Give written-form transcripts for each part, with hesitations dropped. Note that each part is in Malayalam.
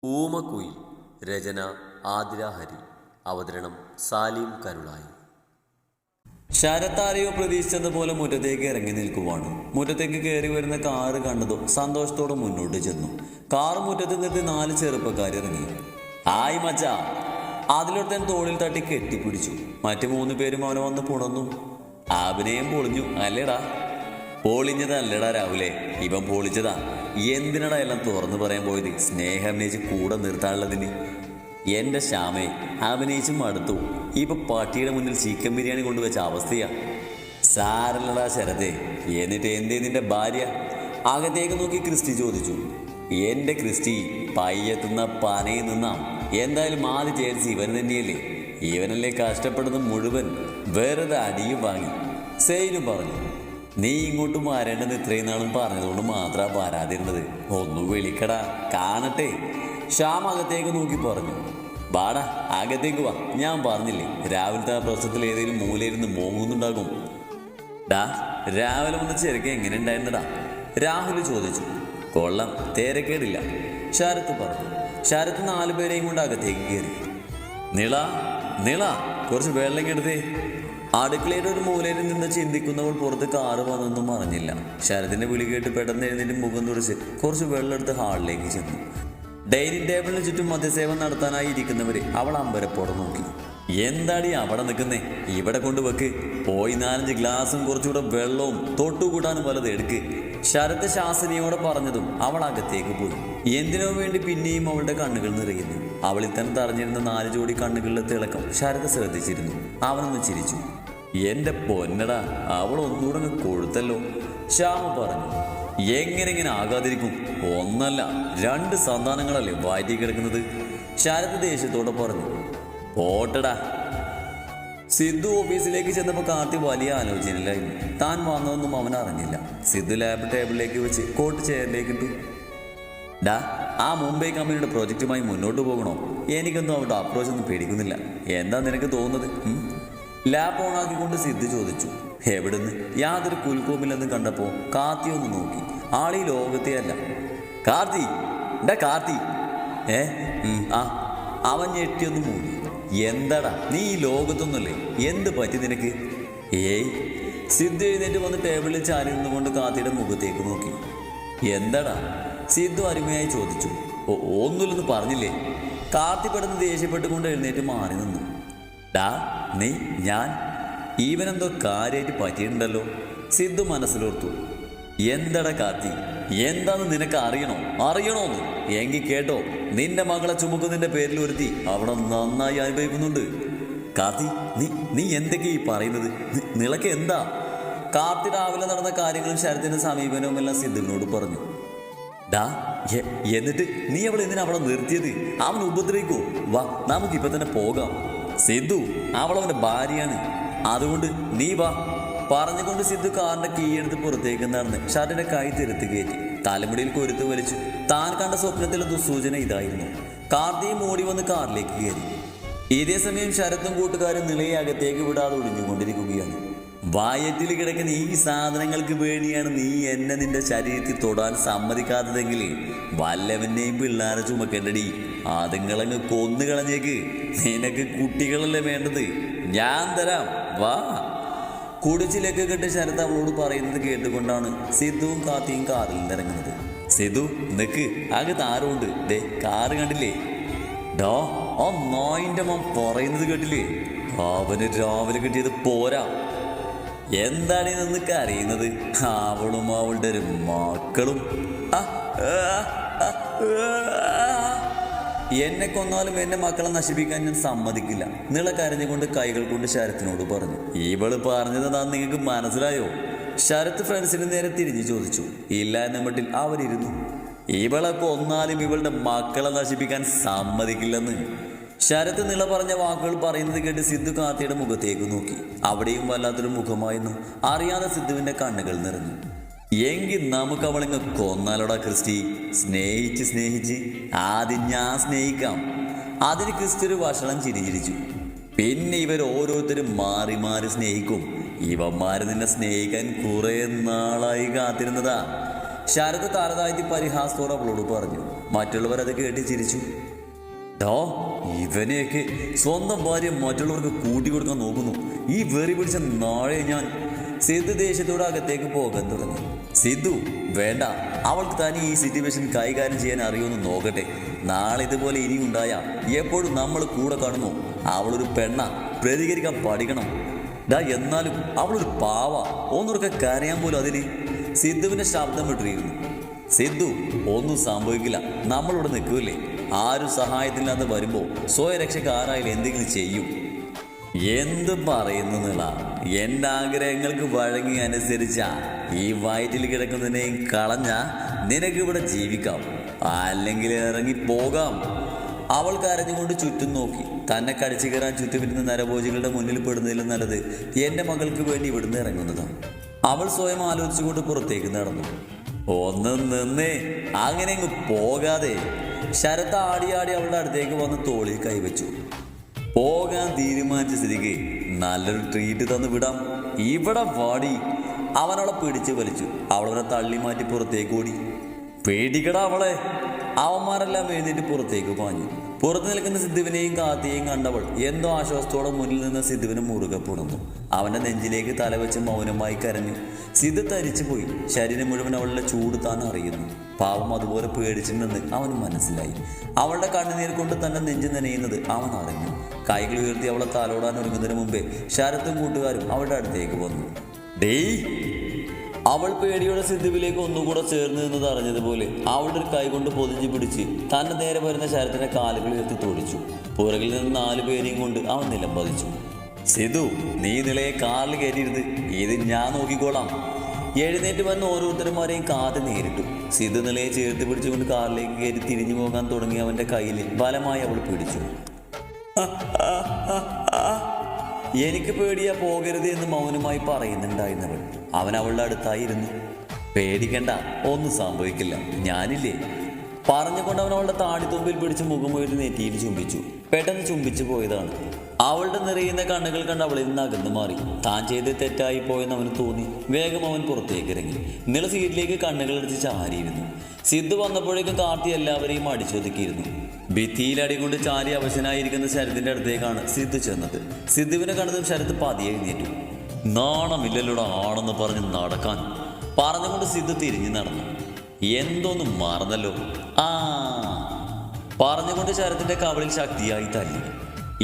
ഊമക്കുയിൽ. രചന ആതിര ഹരി. അവതരണം സാലിം കരുളായി. ശരത്താരെയോ പ്രതീക്ഷിച്ചതുപോലെ മുറ്റത്തേക്ക് ഇറങ്ങി നിൽക്കുവാണ്. മുറ്റത്തേക്ക് കയറി വരുന്ന കാറ് കണ്ടതോ സന്തോഷത്തോടെ മുന്നോട്ട് ചെന്നു. കാറ് മുറ്റത്ത് നിർത്തി 4 ചെറുപ്പക്കാർ ഇറങ്ങി. ഹായ് മച്ചാ. അതിലൊരുത്തൻ തോളിൽ തട്ടി കെട്ടിപ്പിടിച്ചു. മറ്റു 3 പേരും അവനെ വന്ന് പുണർന്നു. അഭിനയം പൊളിഞ്ഞു അല്ലേടാ? പൊളിഞ്ഞതല്ലടാ രാവിലെ, ഇവൻ പൊളിച്ചതാ. എന്തിനടാ എല്ലാം തുറന്നു പറയാൻ പോയത്? സ്നേഹം അഭിനയിച്ച് കൂടെ നിർത്താനുള്ളതിന്. എൻ്റെ ശ്യാമേ, അഭിനയിച്ചും മടുത്തു. ഇപ്പൊ പട്ടിയുടെ മുന്നിൽ ചിക്കൻ ബിരിയാണി കൊണ്ടുവച്ച അവസ്ഥയാ. സാരല്ലടാ ശരതേ. എന്നിട്ട് എന്തേ നിന്റെ ഭാര്യ? അകത്തേക്ക് നോക്കി ക്രിസ്റ്റി ചോദിച്ചു. എൻ്റെ ക്രിസ്റ്റി പയ്യെത്തുന്ന പനയിൽ നിന്നാ. എന്തായാലും ആദ്യ ചേർച്ച് ഇവൻ തന്നെയല്ലേ. ഇവനല്ലേ കഷ്ടപ്പെടുന്ന മുഴുവൻ. വെറുതെ അടിയും വാങ്ങി. സെയിനും പറഞ്ഞു. നീ ഇങ്ങോട്ടും വരേണ്ടെന്ന് ഇത്രയും നാളും പറഞ്ഞതുകൊണ്ട് മാത്രമാണ് വരാതിരുന്നത്. ഒന്നു വിളിക്കടാ, കാണട്ടെ. ശ്യാം അകത്തേക്ക് നോക്കി പറഞ്ഞു. ബാടാ, അകത്തേക്ക് വാ. ഞാൻ പറഞ്ഞില്ലേ, രാവിലത്തെ ആ പ്രശ്നത്തിൽ ഏതെങ്കിലും മൂലയിരുന്ന് മോങ്ങുന്നുണ്ടാകും. ഡാ, രാവിലെ വന്ന് ചെറുക്ക എങ്ങനെ ഉണ്ടായിരുന്നടാ? രാഹുൽ ചോദിച്ചു. കൊള്ളാം, തേരക്കേടില്ല, ശരത്ത് പറഞ്ഞു. ശരത്ത് 4 പേരെയും കൊണ്ട് അകത്തേക്ക് കയറി. നിള നിള, കുറച്ച് വെള്ളം എടുത്തേ. അടുക്കളയുടെ ഒരു മൂലയിൽ നിന്ന് ചിന്തിക്കുന്നവൾ പുറത്ത് കാറ് വന്നൊന്നും അറിഞ്ഞില്ല. ശരത്തിന്റെ വിളി കേട്ട് പെട്ടെന്ന് എഴുന്നേറ്റ് മുഖം തുറച്ച് കുറച്ച് വെള്ളം എടുത്ത് ഹാളിലേക്ക് ചെന്നു. ഡൈനിങ് ടേബിളിന് ചുറ്റും മദ്യസേവനം നടത്താനായി ഇരിക്കുന്നവരെ അവൾ അമ്പരപ്പോടെ നോക്കി. എന്താടി അവിടെ നിൽക്കുന്നേ? ഇവിടെ കൊണ്ടുവെക്ക്. പോയി 4-5 ഗ്ലാസും കുറച്ചുകൂടെ വെള്ളവും തൊട്ടുകൂട്ടാനും വല്ലത് എടുക്ക്. ശരത്ത് ശാസനയോടെ പറഞ്ഞതും അവൾ അകത്തേക്ക് പോയി. എന്തിനോ വേണ്ടി പിന്നെയും അവളുടെ കണ്ണുകൾ നിറയുന്നു. അവളിൽ തന്നെ തറഞ്ഞിരുന്ന 4 ജോഡി കണ്ണുകളിലെ തിളക്കം ശരത്ത് ശ്രദ്ധിച്ചിരുന്നു. അവനൊന്ന് ചിരിച്ചു. എൻ്റെ പൊന്നടാ, അവൾ ഒന്നുകൂടെ കൊഴുത്തല്ലോ, ശ്യാമ പറഞ്ഞു. എങ്ങനെ ആകാതിരിക്കും? 1 അല്ല 2 സന്താനങ്ങളല്ലേ വയറ്റി കിടക്കുന്നത്, ശരത്ത് ദേഷ്യത്തോടെ പറഞ്ഞു. പോട്ടടാ. സിദ്ധു ഓഫീസിലേക്ക് ചെന്നപ്പോൾ കാർത്തി വലിയ ആലോചനയിലായിരുന്നു. താൻ വന്നതൊന്നും അവൻ അറിഞ്ഞില്ല. സിദ്ധു ലാബ് ടേബിളിലേക്ക് വെച്ച് കോട്ട് ചെയറിലേക്ക് ഇട്ടു. ഡാ, ആ മുംബൈ കമ്പനിയുടെ പ്രോജക്റ്റുമായി മുന്നോട്ട് പോകണോ? എനിക്കൊന്നും അവരുടെ അപ്രോച്ചൊന്നും പേടിക്കുന്നില്ല. എന്താ നിനക്ക് തോന്നുന്നത്? ലാബ് ഓണാക്കിക്കൊണ്ട് സിദ്ധു ചോദിച്ചു. എവിടുന്ന്? യാതൊരു കുൽക്കോമില്ലെന്ന് കണ്ടപ്പോൾ കാർത്തി ഒന്ന് നോക്കി. ആളീ ലോകത്തെ അല്ല. കാർത്തി, ഡാ കാർത്തി. ആ. അവൻ ഞെട്ടിയൊന്ന് മൂടി. എന്താടാ, നീ ഈ ലോകത്തൊന്നുമല്ലേ? എന്ത് പറ്റി നിനക്ക്? ഏയ്. സിദ്ധു എഴുന്നേറ്റ് വന്ന് ടേബിളിൽ ചാരി നിന്നുകൊണ്ട് കാർത്തിയുടെ മുഖത്തേക്ക് നോക്കി. എന്താടാ? സിദ്ധു അരുമയായി ചോദിച്ചു. ഒന്നുമില്ലെന്ന് പറഞ്ഞില്ലേ? കാർത്തി പെട്ടെന്ന് ദേഷ്യപ്പെട്ടുകൊണ്ട് എഴുന്നേറ്റ് മാറി നിന്നു. ഡാ, നീ ഞാൻ ഈവനെന്തോ കാര്യമായിട്ട് പറ്റിയിട്ടുണ്ടല്ലോ, സിദ്ധു മനസ്സിലോർത്തു. എന്താടാ കാർത്തി, എന്താന്ന് നിനക്ക് അറിയണോന്ന്? എങ്കിൽ കേട്ടോ, നിന്റെ മകളെ ചുമക്കുന്നതിന്റെ പേരിൽ ഒരുത്തി അവിടെ നന്നായി അനുഭവിക്കുന്നുണ്ട്. കാർത്തി, നീ എന്തൊക്കെയാ ഈ പറയുന്നത്? നിളക്ക് എന്താ? കാർത്തി രാവിലെ നടന്ന കാര്യങ്ങളും ശരത്തിന്റെ സമീപനവും എല്ലാം സിദ്ധുവിനോട് പറഞ്ഞു. ഡാ, എന്നിട്ട് നീ അവളെ എന്തിനാ അവിടെ നിർത്തിയത്? അവൻ ഉപദ്രവിക്കോ? വാ, നമുക്കിപ്പൊ തന്നെ പോകാം. സിദ്ധു, അവളവന്റെ ഭാര്യയാണ്, അതുകൊണ്ട് നീ വാ. പറഞ്ഞുകൊണ്ട് സിദ്ധു കാറിന്റെ കീ എടുത്ത് പുറത്തേക്ക് നടന്ന് ഷർട്ടിന്റെ കൈ തിരുത്ത് കയറ്റി തലമുടിയിൽ കൊരുത്ത് വലിച്ചു. താൻ കണ്ട സ്വപ്നത്തിലെ ദുസ്സൂചന ഇതായിരുന്നു. കാർത്തിയും ഓടി വന്ന് കാറിലേക്ക് കയറി. ഇതേ സമയം ശരത്തും കൂട്ടുകാരും നിളയെ അകത്തേക്ക് വിടാതെ ഒഴിഞ്ഞുകൊണ്ടിരിക്കുകയാണ്. വയറ്റിൽ കിടക്കുന്ന ഈ സാധനങ്ങൾക്ക് വേണ്ടിയാണ് നീ എന്നെ നിന്റെ ശരീരത്തിൽ തൊടാൻ സമ്മതിക്കാത്തതെങ്കിൽ വല്ലവനെയും പിള്ളേരെ ചുമക്കേണ്ടടി. അതുങ്ങളങ്ങ് കൊന്നു കളഞ്ഞേക്ക്. നിനക്ക് കുട്ടികളല്ലേ വേണ്ടത്? ഞാൻ തരാം, വാ. കുടിച്ചിലേക്ക് കെട്ട് ശരത്ത് അവളോട് പറയുന്നത് കേട്ടുകൊണ്ടാണ് സിദ്ധുവും കാർത്തിയും കാറിൽ നിന്നിറങ്ങുന്നത്. സിദ്ധു, നിക്ക്, അകത്ത് ആരുണ്ട്? ദേ, കാറ് കണ്ടില്ലേ? ഡോ, ആ നായിന്റെ മോൻ പറയുന്നത് കേട്ടില്ലേ? അവന് രാവിലെ കിട്ടിയത് പോരാ. എന്താണ് നിനക്ക് അറിയുന്നത്? അവളും അവളുടെ ഒരു മക്കളും. എന്നെ കൊന്നാലും എന്റെ മക്കളെ നശിപ്പിക്കാൻ ഞാൻ സമ്മതിക്കില്ല, നിള കരഞ്ഞുകൊണ്ട് കൈകൾ കൊണ്ട് ശരത്തിനോട് പറഞ്ഞു. ഇവള് പറഞ്ഞതാ നിങ്ങൾക്ക് മനസ്സിലായോ? ശരത്ത് ഫ്രണ്ട്സിന് നേരെ തിരിഞ്ഞു ചോദിച്ചു. ഇല്ല എന്ന മട്ടിൽ അവരിരുന്നു. ഇവളെ കൊന്നാലും ഇവളുടെ മക്കളെ നശിപ്പിക്കാൻ സമ്മതിക്കില്ലെന്ന് ശരത്ത് നിള പറഞ്ഞ വാക്കുകൾ പറയുന്നത് കേട്ട് സിദ്ധു കാർത്തിയുടെ മുഖത്തേക്ക് നോക്കി. അവിടെയും വല്ലാത്തൊരു മുഖമായിരുന്നു. അറിയാതെ സിദ്ധുവിന്റെ കണ്ണുകൾ നിറഞ്ഞു. എങ്കിൽ നമുക്ക് അവളിങ്ങ് കൊന്നാലോടാ ക്രിസ്റ്റി. സ്നേഹിച്ച് ആദ്യം ഞാൻ സ്നേഹിക്കാം. അതിന് ക്രിസ്റ്റി ഒരു വഷളം ചിരിച്ചിരിച്ചു. പിന്നെ ഇവർ ഓരോരുത്തരും മാറി സ്നേഹിക്കും. ഇവന്മാര് നിന്നെ സ്നേഹിക്കാൻ കുറെ നാളായി കാത്തിരുന്നതാ. ശരത് തലതാഴ്ത്തി പരിഹാസത്തോടെ അവളോട് പറഞ്ഞു. മറ്റുള്ളവർ അത് കേട്ട് ചിരിച്ചു. ഡോ, ഇവനെയൊക്കെ സ്വന്തം ഭാര്യ മറ്റുള്ളവർക്ക് കൂട്ടിക്കൊടുക്കാൻ നോക്കുന്നു. ഈ വെറി പിടിച്ച നാളെ ഞാൻ. സിദ്ധു ദേഷ്യത്തോടെ അകത്തേക്ക് പോകാൻ തുടങ്ങി. സിദ്ധു വേണ്ട, അവൾക്ക് തന്നെ ഈ സിറ്റുവേഷൻ കൈകാര്യം ചെയ്യാൻ അറിയുമെന്ന് നോക്കട്ടെ. നാളെ ഇതുപോലെ ഇനി ഉണ്ടായ എപ്പോഴും നമ്മൾ കൂടെ കാണുന്നു. അവളൊരു പെണ്ണ, പ്രതികരിക്കാൻ പഠിക്കണം. എന്നാലും അവളൊരു പാവ, ഒന്നുറക്കെ കരയാൻ പോലും അതിന്. സിദ്ധുവിന്റെ ശബ്ദം വിട്ടിരുന്നു. സിദ്ധു, ഒന്നും സംഭവിക്കില്ല, നമ്മളിവിടെ നിൽക്കൂലേ. ആരും സഹായത്തില്ലാതെ വരുമ്പോൾ സ്വയരക്ഷയ്ക്ക് ആരായാലും എന്തെങ്കിലും ചെയ്യും. എന്ത് പറയുന്നതിനാ, എൻ്റെ ആഗ്രഹങ്ങൾക്ക് വഴങ്ങി അനുസരിച്ച ഈ വയറ്റിൽ കിടക്കുന്നതിനെയും കളഞ്ഞ നിനക്കിവിടെ ജീവിക്കാം, അല്ലെങ്കിൽ ഇറങ്ങി പോകാം. അവൾ കരഞ്ഞുകൊണ്ട് ചുറ്റും നോക്കി. തന്നെ കടിച്ചു കയറാൻ ചുറ്റുമിരുന്ന നരഭോജികളുടെ മുന്നിൽ പെടുന്നതിലും നല്ലത് എൻ്റെ മകൾക്ക് വേണ്ടി ഇവിടുന്ന് ഇറങ്ങുന്നതാണ്. അവൾ സ്വയം ആലോചിച്ചുകൊണ്ട് പുറത്തേക്ക് നടന്നു. ഒന്ന് നിന്നേ, അങ്ങനെ അങ്ങ് പോകാതെ. ശരത്ത് ആടിയാടി അവളുടെ അടുത്തേക്ക് വന്ന് തോളിൽ കൈവച്ചു. പോകാൻ തീരുമാനിച്ച സ്ഥിതിക്ക് നല്ലൊരു ട്രീറ്റ് തന്നു വിടാം. ഇവിടെ വാടി. അവനവളെ പിടിച്ച് വലിച്ചു. അവളവനെ തള്ളി മാറ്റി പുറത്തേക്ക് ഓടി. പേടിക്കടാ അവളെ. അവന്മാരെല്ലാം എഴുന്നേറ്റ് പുറത്തേക്ക് പാഞ്ഞു. പുറത്തു നിൽക്കുന്ന സിദ്ധുവിനെയും കാത്തിയെയും കണ്ടവൾ എന്തോ ആശ്വാസത്തോടെ മുന്നിൽ നിന്ന് സിദ്ധുവിനെ മുറുകെ പുണർന്നു. അവൻ്റെ നെഞ്ചിലേക്ക് തലവെച്ച് മൗനമായി കരഞ്ഞു. സിദ്ധു തരിച്ചു പോയി. ശരീരം മുഴുവൻ അവളുടെ ചൂട് താൻ അറിയുന്നു. പാവം അതുപോലെ പേടിച്ചിട്ടുണ്ടെന്ന് അവന് മനസ്സിലായി. അവളുടെ കണ്ണുനീർ കൊണ്ട് തന്നെ നെഞ്ചു നനയുന്നത് അവൻ അറിഞ്ഞു. കൈകൾ ഉയർത്തി അവളെ തലോടാൻ ഒരുങ്ങുന്നതിന് മുമ്പേ ശരത്തും കൂട്ടുകാരും അവളുടെ അടുത്തേക്ക് വന്നു. ഡേയ്! അവൾ പേടിയോടെ സിദ്ധുവിലേക്ക് ഒന്നുകൂടെ ചേർന്ന് നിന്നത് അറിഞ്ഞതുപോലെ അവളുടെ ഒരു കൈ കൊണ്ട് പൊതിഞ്ഞു പിടിച്ച് തന്നെ നേരെ വരുന്ന ശരത്തിൻ്റെ കാലുകൾ ഉയർത്തി തോടിച്ചു. പുറകിൽ നിന്ന് 4 പേരെയും കൊണ്ട് അവൻ നിലം പതിച്ചു. സിദ്ധു, നീ നിലയെ കാറിൽ കയറ്റിയിരുത്, ഇത് ഞാൻ നോക്കിക്കോളാം. എഴുന്നേറ്റ് വന്ന് ഓരോരുത്തരുമാരെയും കാത്ത് നേരിട്ടു. സിദ്ധു നിലയെ ചേർത്ത് പിടിച്ചുകൊണ്ട് കാറിലേക്ക് കയറി തിരിഞ്ഞു പോകാൻ തുടങ്ങി. അവൻ്റെ കയ്യിൽ ബലമായി അവൾ പിടിച്ചു. എനിക്ക് പേടിയാ, പോകരുത് എന്ന് മൗനമായി പറയുന്നുണ്ടായിരുന്നവൾ. അവൻ അവളുടെ അടുത്തായിരുന്നു. പേടിക്കണ്ട, ഒന്നും സംഭവിക്കില്ല, ഞാനില്ലേ. പറഞ്ഞുകൊണ്ട് അവൻ അവളുടെ താടിത്തുമ്പിൽ പിടിച്ച് മുഖമുയർത്തി നെറ്റിയിൽ ചുംബിച്ചു. പെട്ടെന്ന് ചുംബിച്ചു പോയതാണ്. അവളുടെ നിറയുന്ന കണ്ണുകൾ കണ്ട് അവളിൽ നിന്ന് അകന്നു മാറി. താൻ ചെയ്ത് തെറ്റായി പോയെന്ന് അവന് തോന്നി. വേഗം അവൻ പുറത്തേക്ക് ഇറങ്ങി. നില സീറ്റിലേക്ക് കണ്ണുകളടിച്ച് ചാരിയിരുന്നു. സിദ്ധു വന്നപ്പോഴേക്കും കാർത്തി എല്ലാവരെയും അടിച്ചൊതുക്കിയിരുന്നു. ഭിത്തിയിലടി കൊണ്ട് ചാരി അവശനായിരിക്കുന്ന ശരത്തിൻ്റെ അടുത്തേക്കാണ് സിദ്ധു ചെന്നത്. സിദ്ധുവിനെ കണ്ടതും ശരത്ത് പതിയെ എഴുന്നേറ്റു. നാണമില്ലല്ലോടാ ആണെന്ന് പറഞ്ഞ് നടക്കാൻ. പറഞ്ഞുകൊണ്ട് സിദ്ധു തിരിഞ്ഞു നടന്നു. എന്തോന്നും മറന്നല്ലോ. പറഞ്ഞുകൊണ്ട് ശരത്തിൻ്റെ കവളിൽ ശക്തിയായി തല്ലി.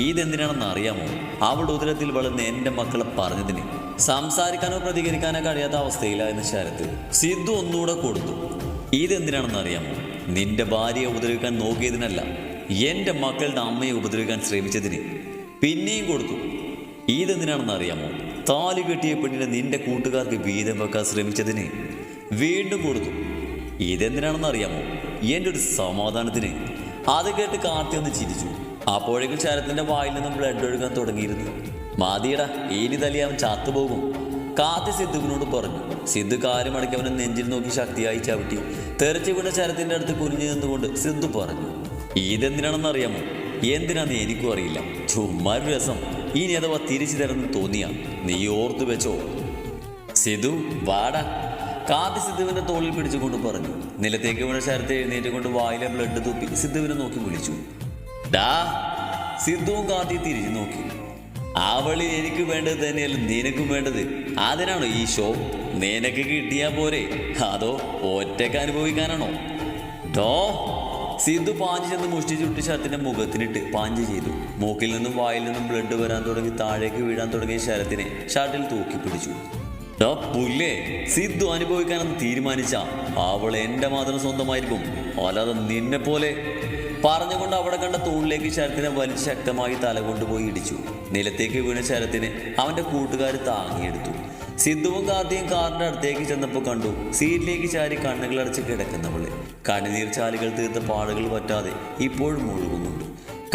ഇതെന്തിനാണെന്ന് അറിയാമോ? അവളുടെ ഉദരത്തിൽ വളർന്ന് എൻ്റെ മക്കളെ പറഞ്ഞതിന് സംസാരിക്കാനോ പ്രതികരിക്കാനോ കഴിയാത്ത അവസ്ഥയിലായിരുന്ന ശരത്ത് സിദ്ധു ഒന്നുകൂടെ കൊടുത്തു. ഇതെന്തിനാണെന്ന് അറിയാമോ? നിന്റെ ഭാര്യയെ ഉപദ്രവിക്കാൻ നോക്കിയതിനല്ല, എൻ്റെ മക്കളുടെ അമ്മയെ ഉപദ്രവിക്കാൻ ശ്രമിച്ചതിന്. പിന്നെയും കൊടുത്തു. ഇതെന്തിനാണെന്ന് അറിയാമോ? താലി കെട്ടിയ പെണ്ണിനെ നിന്റെ കൂട്ടുകാർക്ക് വീതം വെക്കാൻ ശ്രമിച്ചതിന്. വീണ്ടും കൊടുത്തു. ഇതെന്തിനാണെന്ന് അറിയാമോ? എൻ്റെ ഒരു സമാധാനത്തിന്. അത് കേട്ട് കാർത്തി ഒന്ന് ചിരിച്ചു. അപ്പോഴേക്കും ശരത്തിൻ്റെ വായിൽ നിന്നും ബ്ലഡ് ഒഴുകാൻ തുടങ്ങിയിരുന്നു. മാതിയടാ, ഇനി തലി അവൻ ചത്തുപോകും, കാർത്തി സിദ്ധുവിനോട് പറഞ്ഞു. സിദ്ധു കാലുമടക്കി അവനെ നെഞ്ചിൽ നോക്കി ശക്തിയായി ചവിട്ടി. തെറിച്ചു വീണ ശരത്തിൻ്റെ അടുത്ത് കുനിഞ്ഞു നിന്നുകൊണ്ട് സിദ്ധു പറഞ്ഞു. ഇതെന്തിനാണെന്ന് അറിയാമോ? എന്തിനാന്ന് എനിക്കും അറിയില്ല, ചുമ്മാ ഒരു രസം. ഇനി അഥവാ തിരിച്ചു തരുമെന്ന് തോന്നിയാ നീ ഓർത്തു വെച്ചോ. സിദ്ധു വാടാ, കാർത്തി സിദ്ധുവിൻ്റെ തോളിൽ പിടിച്ചുകൊണ്ട് പറഞ്ഞു. നിലത്തേക്ക് വീണ ശരത്തെ എഴുന്നേറ്റ് കൊണ്ട് വായിലെ ബ്ലഡ് തുപ്പി സിദ്ധുവിനെ നോക്കി വിളിച്ചു. ഡാ! സിദ്ധുവും കാർത്തി തിരിഞ്ഞു നോക്കി. അവളിൽ എനിക്ക് വേണ്ടത് തന്നെയല്ല നിനക്കും വേണ്ടത്. അതിനാണോ ഈ ഷോ? നിനക്ക് കിട്ടിയാൽ പോരെ, അതോ ഒറ്റയ്ക്ക് അനുഭവിക്കാനാണോ? ഡോ! സിദ്ധു പാഞ്ച് ചെന്ന് മുഷ്ടി ചുട്ടി ശരത്തിൻ്റെ മുഖത്തിനിട്ട് പാഞ്ച് ചെയ്തു. മൂക്കിൽ നിന്നും വായിൽ നിന്നും ബ്ലഡ് വരാൻ തുടങ്ങി. താഴേക്ക് വീഴാൻ തുടങ്ങിയ ശരത്തിനെ ഷർട്ടിൽ തൂക്കി പിടിച്ചു. ഡോ പുല്ലേ, സിദ്ധു അനുഭവിക്കാനെന്ന് തീരുമാനിച്ച അവൾ എൻ്റെ മാത്രം സ്വന്തമായിരിക്കും, അല്ലാതെ നിന്നെ പോലെ. പറഞ്ഞുകൊണ്ട് അവിടെ കണ്ട തൂണിലേക്ക് ശരത്തിനെ വലിച്ച് ശക്തമായി തല കൊണ്ടുപോയി ഇടിച്ചു. നിലത്തേക്ക് വീണ ശരത്തിനെ അവൻ്റെ കൂട്ടുകാർ താങ്ങിയെടുത്തു. സിദ്ധുവും കാർത്തിയും കാറിൻ്റെ അടുത്തേക്ക് ചെന്നപ്പോൾ കണ്ടു സീറ്റിലേക്ക് ചാരി കണ്ണുകളടച്ച് കിടക്കുന്നവളെ. കണ്ണുനീർ ചാലുകൾ തീർത്ത പാടുകൾ പറ്റാതെ ഇപ്പോഴും മുഴുകുന്നുണ്ട്.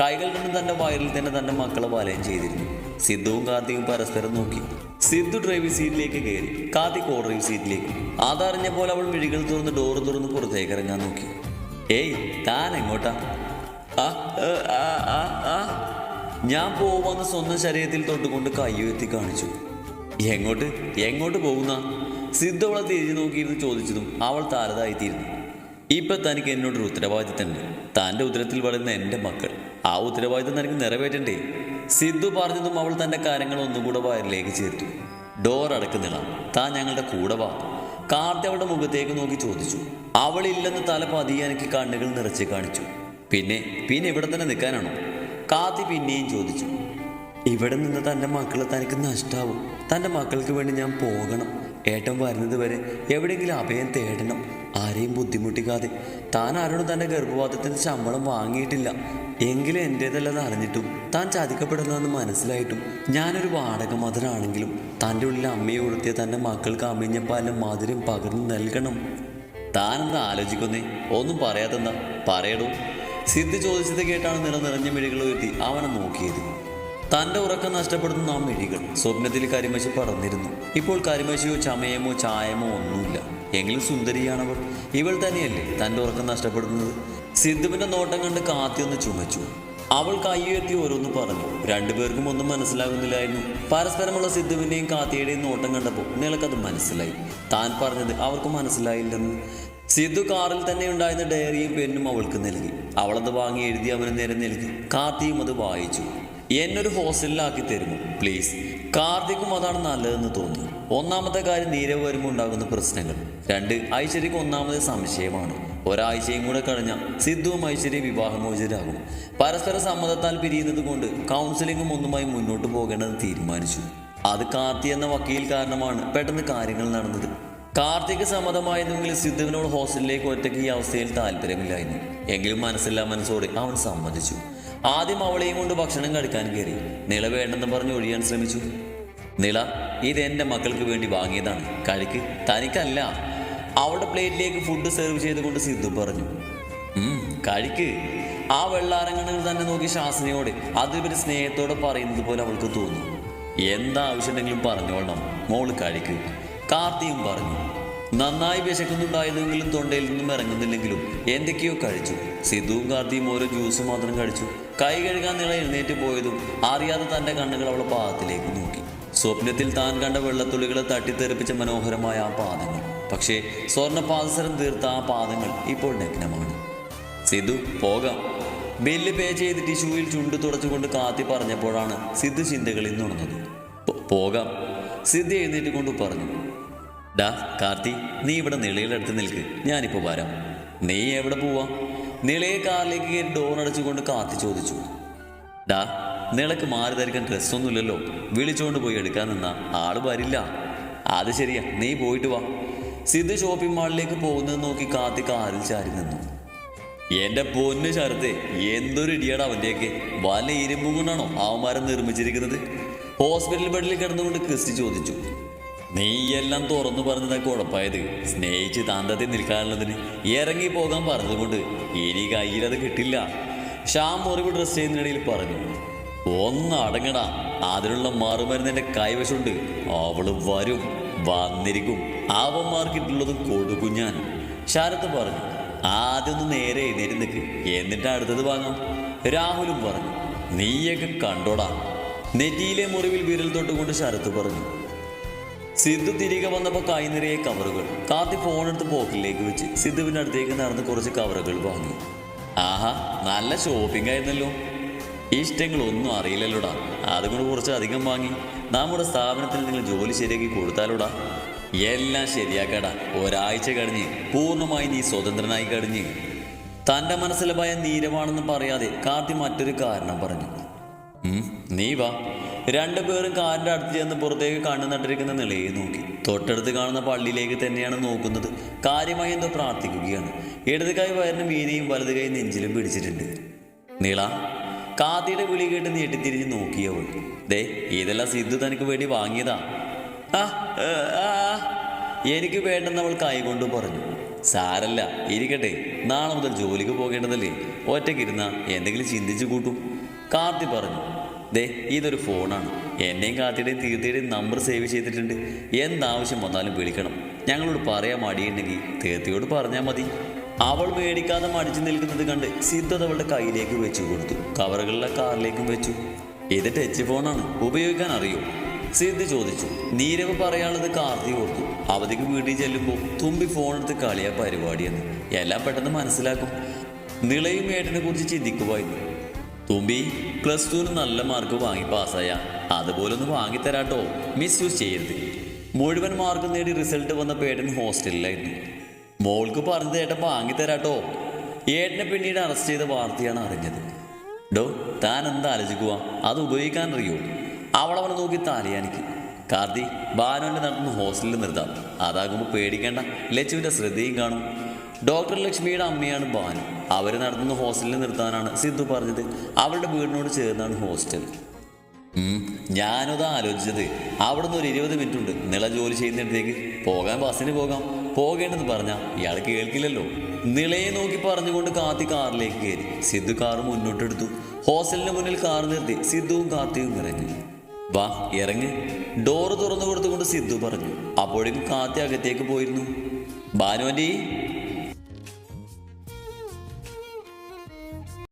കൈകൾ കൊണ്ട് തൻ്റെ വയറിൽ തന്നെ തൻ്റെ മക്കളെ വലയം ചെയ്തിരുന്നു. സിദ്ധുവും കാർത്തിയും പരസ്പരം നോക്കി. സിദ്ധു ഡ്രൈവിംഗ് സീറ്റിലേക്ക് കയറി, കാർത്തി കോ ഡ്രൈവ് സീറ്റിലേക്ക്. അതറിഞ്ഞപ്പോൾ അവൾ മിഴികൾ തുറന്ന് ഡോറ് തുറന്ന് പുറത്തേക്ക് ഇറങ്ങാൻ നോക്കി. ഏയ്, താൻ എങ്ങോട്ടാ? ഞാൻ പോവാന്ന് സ്വന്തം ശരീരത്തിൽ തൊട്ടുകൊണ്ട് കൈ ഉയർത്തി കാണിച്ചു. എങ്ങോട്ട് പോകുന്ന? സിദ്ധു അവളെ തിരിഞ്ഞു നോക്കിയിരുന്ന് ചോദിച്ചതും അവൾ താരതായിത്തീരുന്നു. ഇപ്പൊ തനിക്ക് എന്നോടൊരു ഉത്തരവാദിത്തമുണ്ട്. തൻ്റെ ഉദരത്തിൽ വളരുന്ന എൻ്റെ മക്കൾ. ആ ഉത്തരവാദിത്തം തനിക്ക് നിറവേറ്റണ്ടേ? സിദ്ധു പറഞ്ഞതും അവൾ തൻ്റെ കാര്യങ്ങൾ ഒന്നുകൂടെ വയറിലേക്ക് ചേർത്തു. ഡോർ അടക്കുന്നില്ല, താൻ ഞങ്ങളുടെ കൂടെ വാ. കാർത്തി അവളുടെ മുഖത്തേക്ക് നോക്കി ചോദിച്ചു. അവളില്ലെന്ന് തല പതിയെ എനിക്ക് കണ്ണുകൾ നിറച്ച് കാണിച്ചു. പിന്നെ പിന്നെ ഇവിടെ തന്നെ നിൽക്കാനാണോ? കാർത്തി പിന്നെയും ചോദിച്ചു. ഇവിടെ നിന്ന് തൻ്റെ മക്കളെ തനിക്ക് നഷ്ടാവും. തൻ്റെ മക്കൾക്ക് വേണ്ടി ഞാൻ പോകണം. ഏട്ടൻ വരുന്നത് വരെ എവിടെയെങ്കിലും അഭയം തേടണം. ആരെയും ബുദ്ധിമുട്ടിക്കാതെ. താൻ ആരോടും തൻ്റെ ഗർഭപാത്രത്തിന് ശമ്പളം വാങ്ങിയിട്ടില്ല. എങ്കിലും എൻ്റേതല്ലെന്ന് അറിഞ്ഞിട്ടും താൻ ചതിക്കപ്പെടുന്നതെന്ന് മനസ്സിലായിട്ടും ഞാനൊരു വാടക മദറാണെങ്കിലും തൻ്റെ ഉള്ളിൽ അമ്മയെ ഉയർത്തിയ തൻ്റെ മക്കൾക്ക് അമ്മിഞ്ഞ പാലും മധുരം പകർന്നു നൽകണം. താനെന്താ ആലോചിക്കുന്നേ? ഒന്നും പറയാതെന്താ? പറയടൂ. സിദ്ധു ചോദിച്ചത് കേട്ടാണ് നിറഞ്ഞ മിഴികൾ ഉയർത്തി അവനെ നോക്കിയത്. തൻ്റെ ഉറക്കം നഷ്ടപ്പെടുന്ന ആ മിഴികൾ സ്വപ്നത്തിൽ കരിമശി പടർന്നിരുന്നു. ഇപ്പോൾ കരിമശിയോ ചമയമോ ചായമോ ഒന്നുമില്ല. എങ്കിലും സുന്ദരിയാണവൾ. ഇവൾ തന്നെയല്ലേ തൻ്റെ ഉറക്കം നഷ്ടപ്പെടുന്നത്? സിദ്ധുവിൻ്റെ നോട്ടം കണ്ട് കാത്തിയൊന്ന് ചുമച്ചു. അവൾ കൈയുയർത്തി ഓരോന്ന് പറഞ്ഞു. രണ്ടുപേർക്കും ഒന്നും മനസ്സിലാകുന്നില്ലായിരുന്നു. പരസ്പരമുള്ള സിദ്ധുവിൻ്റെയും കാത്തിയുടെയും നോട്ടം കണ്ടപ്പോൾ നിലക്കത് മനസ്സിലായി. താൻ പറഞ്ഞത് അവർക്ക് മനസ്സിലായില്ലെന്ന്. സിദ്ധു കാറിൽ തന്നെ ഉണ്ടായിരുന്ന ഡയറിയും പെന്നും അവൾക്ക് നൽകി. അവളത് വാങ്ങി എഴുതി അവന് നേരെ നൽകി. കാർത്തിയും അത് വായിച്ചു. എന്നൊരു ഹോസ്റ്റലിലാക്കി തരുമോ പ്ലീസ്? കാർത്തിക്കും അതാണ് നല്ലതെന്ന് തോന്നി. ഒന്നാമത്തെ കാര്യം നീരവ് വരുമ്പോൾ ഉണ്ടാകുന്ന പ്രശ്നങ്ങൾ. 2, ഐശ്വര്യക്ക് ഒന്നാമത് സംശയമാണ്. ഒരാഴ്ചയും കൂടെ കഴിഞ്ഞാൽ സിദ്ധുവും ഐശ്വര്യം വിവാഹമോചിതരാകും. പരസ്പര സമ്മതത്താൽ പിരിയുന്നത് കൊണ്ട് കൗൺസിലിംഗും ഒന്നുമായി മുന്നോട്ട് പോകേണ്ടത് തീരുമാനിച്ചു. അത് കാർത്തി എന്ന വക്കീൽ കാരണമാണ് പെട്ടെന്ന് കാര്യങ്ങൾ നടന്നത്. കാർത്തിക്ക് സമ്മതമായിരുന്നെങ്കിൽ സിദ്ധുവിനോട് ഹോസ്റ്റലിലേക്ക് ഒറ്റയ്ക്ക് ഈ അവസ്ഥയിൽ താല്പര്യമില്ലായിരുന്നു. എങ്കിലും മനസ്സില്ലാ മനസ്സോടെ അവൻ സമ്മതിച്ചു. ആദ്യം അവളെയും കൊണ്ട് ഭക്ഷണം കഴിക്കാൻ കയറി. നില വേണ്ടെന്ന് പറഞ്ഞ് ഒഴിയാൻ ശ്രമിച്ചു. നില, ഇതെൻ്റെ മക്കൾക്ക് വേണ്ടി വാങ്ങിയതാണ്, കഴിക്ക്, തനിക്കല്ല. അവളുടെ പ്ലേറ്റിലേക്ക് ഫുഡ് സെർവ് ചെയ്തുകൊണ്ട് സിദ്ധു പറഞ്ഞു. കഴിക്ക്. ആ വെള്ളാരങ്ങണകൾ തന്നെ നോക്കി ശാസനയോടെ അതിപരി സ്നേഹത്തോടെ പറയുന്നത് പോലെ അവൾക്ക് തോന്നി. എന്താ ആവശ്യമുണ്ടെങ്കിലും പറഞ്ഞോളണം, മോള് കഴിക്ക്. കാർത്തിയും പറഞ്ഞു. നന്നായി വിശക്കുന്നുണ്ടായതെങ്കിലും തൊണ്ടയിൽ നിന്നും ഇറങ്ങുന്നില്ലെങ്കിലും എന്തൊക്കെയോ കഴിച്ചു. സിദ്ധുവും കാർത്തിയും ഓരോ ജ്യൂസ് മാത്രം കഴിച്ചു. കൈ കഴുകാൻ നില എഴുന്നേറ്റ് പോയതും അറിയാതെ തൻ്റെ കണ്ണുകൾ അവളുടെ പാദത്തിലേക്ക് നോക്കി. സ്വപ്നത്തിൽ താൻ കണ്ട വെള്ളത്തുള്ളികളെ തട്ടിത്തെറിപ്പിച്ച മനോഹരമായ ആ പാദങ്ങൾ. പക്ഷേ സ്വർണ്ണ പാദസരം തീർത്ത ആ പാദങ്ങൾ ഇപ്പോൾ നഗ്നമാണ്. സിദ്ധു, പോകാം. ബില്ല് പേ ചെയ്ത് ടിഷ്യൂവിൽ ചുണ്ട് തുടച്ചുകൊണ്ട് കാത്തി പറഞ്ഞപ്പോഴാണ് സിദ്ധു ചിന്തകളിൽ നിന്നുണർന്നത്. പോകാം, സിദ്ധു എഴുന്നേറ്റ് കൊണ്ട് പറഞ്ഞു. ഡാ കാർത്തി, നീ ഇവിടെ നിളയിലെടുത്ത് നിൽക്ക്, ഞാനിപ്പോൾ വരാം. നീ എവിടെ പോവാ? നിളയെ കാറിലേക്ക് കയറി ഡോർ അടച്ചുകൊണ്ട് കാർത്തി ചോദിച്ചു. ഡാ, നിളക്ക് മാറി ധരിക്കാൻ ഡ്രസ്സൊന്നുമില്ലല്ലോ. വിളിച്ചുകൊണ്ട് പോയി എടുക്കാൻ നിന്നാ ആള് വരില്ല. അത് ശരിയാ, നീ പോയിട്ട് വാ. സിദ്ധു ഷോപ്പിംഗ് മാളിലേക്ക് പോകുന്നത് നോക്കി കാർത്തി കാറിൽ ചാരി നിന്നു. എൻ്റെ പൊന്ന് ശരത്തെ, എന്തൊരു ഇടിയാടാ അവൻ്റെയൊക്കെ. വല്ല ഇരുമ്പും കൊണ്ടാണോ അവന്മാരെ നിർമ്മിച്ചിരിക്കുന്നത്? ഹോസ്പിറ്റൽ ബെഡിൽ കിടന്നുകൊണ്ട് ക്രിസ്റ്റി ചോദിച്ചു. നീ എല്ലാം തുറന്നു പറഞ്ഞതാണ് കുഴപ്പമായത്. സ്നേഹിച്ച് താന്തത്തിൽ നിൽക്കാനുള്ളതിന് ഇറങ്ങി പോകാൻ പറഞ്ഞതുകൊണ്ട് ഇനി കയ്യിലത് കിട്ടില്ല. ഷ്യാം മുറിവ് ഡ്രസ് ചെയ്യുന്നതിനിടയിൽ പറഞ്ഞു. ഒന്ന് അടങ്ങടാ, അതിനുള്ള മറുമരുന്ന് എൻ്റെ കൈവശമുണ്ട്. അവള് വരും, വന്നിരിക്കും. അവന്മാർക്കിട്ടുള്ളതും കൊടുക്കും ഞാൻ. ശരത്ത് പറഞ്ഞു. ആദ്യം ഒന്ന് നേരെ എഴുന്നേറ്റ് നിൽക്ക്, എന്നിട്ട് അടുത്തത് വാങ്ങാം. രാഹുലും പറഞ്ഞു. നീയൊക്കെ കണ്ടോടാ. നെറ്റിയിലെ മുറിവിൽ വിരൽ തൊട്ടുകൊണ്ട് ശരത്ത് പറഞ്ഞു. സിദ്ധു തിരികെ വന്നപ്പോൾ കൈ നിറയെ കവറുകൾ. കാർത്തി ഫോണെടുത്ത് പോക്കറ്റിലേക്ക് വെച്ച് സിദ്ധുവിൻ്റെ അടുത്തേക്ക് നടന്ന് കുറച്ച് കവറുകൾ വാങ്ങി. ആഹാ, നല്ല ഷോപ്പിംഗ് ആയിരുന്നല്ലോ. ഇഷ്ടങ്ങളൊന്നും അറിയില്ലല്ലോടാ. അതുകൊണ്ട് കുറച്ച് അധികം വാങ്ങി. നമ്മുടെ സ്ഥാപനത്തിൽ നിങ്ങൾ ജോലി ശരിയാക്കി കൊടുത്താലോടാ. എല്ലാം ശരിയാക്കാടാ. ഒരാഴ്ച കഴിഞ്ഞ് പൂർണ്ണമായി നീ സ്വതന്ത്രനായി കഴിഞ്ഞ്. തൻ്റെ മനസ്സിലെ ഭയം നീരവാണെന്ന് പറയാതെ കാർത്തി മറ്റൊരു കാരണം പറഞ്ഞു. നീ വാ. രണ്ടുപേരും കാറിൻ്റെ അടുത്ത് ചെന്ന് പുറത്തേക്ക് കണ്ണു നട്ടിരിക്കുന്ന നിലയെ നോക്കി. തൊട്ടടുത്ത് കാണുന്ന പള്ളിയിലേക്ക് തന്നെയാണ് നോക്കുന്നത്. കാര്യമായി എന്തോ പ്രാർത്ഥിക്കുകയാണ്. ഇടത് കൈ വയറിന് മീനയും വലത് കൈ നെഞ്ചിലും പിടിച്ചിട്ടുണ്ട്. നീള, കാത്തിയുടെ വിളി കേട്ട് ഞെട്ടിത്തിരിഞ്ഞ് നോക്കിയവൾ. ദേ, ഇതെല്ലാം സിദ്ധു തനിക്ക് വേണ്ടി വാങ്ങിയതാ. എനിക്ക് വേണ്ടെന്ന് അവൾ കൈകൊണ്ട് പറഞ്ഞു. സാരല്ല, ഇരിക്കട്ടെ. നാളെ മുതൽ ജോലിക്ക് പോകേണ്ടതല്ലേ. ഒറ്റയ്ക്കിരുന്ന എന്തെങ്കിലും ചിന്തിച്ചു കൂട്ടും. കാർത്തി പറഞ്ഞു. ദേ, ഇതൊരു ഫോണാണ്. എന്നെയും കാർത്തിയുടെയും തീർത്തിയുടെയും നമ്പർ സേവ് ചെയ്തിട്ടുണ്ട്. എന്താവശ്യം വന്നാലും വിളിക്കണം. ഞങ്ങളോട് പറയാൻ മടിയുണ്ടെങ്കിൽ തീർത്തിയോട് പറഞ്ഞാൽ മതി. അവൾ മേടിക്കാതെ മടിച്ചു നിൽക്കുന്നത് കണ്ട് സിദ്ധു അവളുടെ കയ്യിലേക്ക് വെച്ചു കൊടുത്തു. കവറുകളിലെ കാറിലേക്കും വെച്ചു. ഇത് ടച്ച് ഫോണാണ്, ഉപയോഗിക്കാൻ അറിയോ? സിദ്ധു ചോദിച്ചു. നീരവ് പറയാനുള്ളത് കാർത്തി ഓർത്തു. അവധിക്ക് വീട്ടിൽ ചെല്ലുമ്പോൾ തുമ്പി ഫോണെടുത്ത് കളിയാ പരിപാടിയെന്ന് എല്ലാം പെട്ടെന്ന് മനസ്സിലാക്കും. നിളയും ഏട്ടനെ കുറിച്ച് ചിന്തിക്കുമായിരുന്നു. തുമ്പി +2 നല്ല മാർക്ക് വാങ്ങി പാസ്സായ അതുപോലെ ഒന്ന് വാങ്ങിത്തരാട്ടോ, മിസ്യൂസ് ചെയ്യരുത്. മുഴുവൻ മാർക്ക് നേടി റിസൾട്ട് വന്നപ്പോൾ ഏട്ടൻ ഹോസ്റ്റലിലായിരുന്നു. മോൾക്ക് പറഞ്ഞത് ഏട്ടൻ വാങ്ങിത്തരാട്ടോ. ഏട്ടനെ പിന്നീട് അറസ്റ്റ് ചെയ്ത വാർത്തയാണ് അറിഞ്ഞത്. ഡോ താൻ എന്താ ആലോചിക്കുക, അത് ഉപയോഗിക്കാൻ അറിയോ? അവളവനെ നോക്കി തലയാനിക്ക്. കാർത്തി ഭാനുവിൻ്റെ നടത്തുന്ന ഹോസ്റ്റലിൽ നിർത്താം, അതാകുമ്പോൾ പേടിക്കേണ്ട, ലച്ചുവിൻ്റെ ശ്രദ്ധയും കാണും. ഡോക്ടർ ലക്ഷ്മിയുടെ അമ്മയാണ് ഭാനു. അവർ നടത്തുന്ന ഹോസ്റ്റലിൽ നിർത്താനാണ് സിദ്ധു പറഞ്ഞത്. അവളുടെ വീടിനോട് ചേർന്നാണ് ഹോസ്റ്റൽ. ഞാനത് ആലോചിച്ചത്. അവിടെ നിന്ന് ഒരു 20 മിനിറ്റ് ഉണ്ട് നിള ജോലി ചെയ്യുന്നിടത്തേക്ക് പോകാൻ. ബസ്സിന് പോകാം. പോകേണ്ടെന്ന് പറഞ്ഞാൽ ഇയാൾ കേൾക്കില്ലല്ലോ. നിളയെ നോക്കി പറഞ്ഞുകൊണ്ട് കാർത്തി കാറിലേക്ക് കയറി. സിദ്ധു കാറ് മുന്നോട്ടെടുത്തു. ഹോസ്റ്റലിന് മുന്നിൽ കാർ നിർത്തി സിദ്ധുവും കാർത്തിയും ഇറങ്ങി. വാ ഇറങ്ങി, ഡോറ് തുറന്നു കൊടുത്തുകൊണ്ട് സിദ്ധു പറഞ്ഞു. അപ്പോഴേക്കും കാർത്തി അകത്തേക്ക് പോയിരുന്നു. ഭാനുവൻ്റി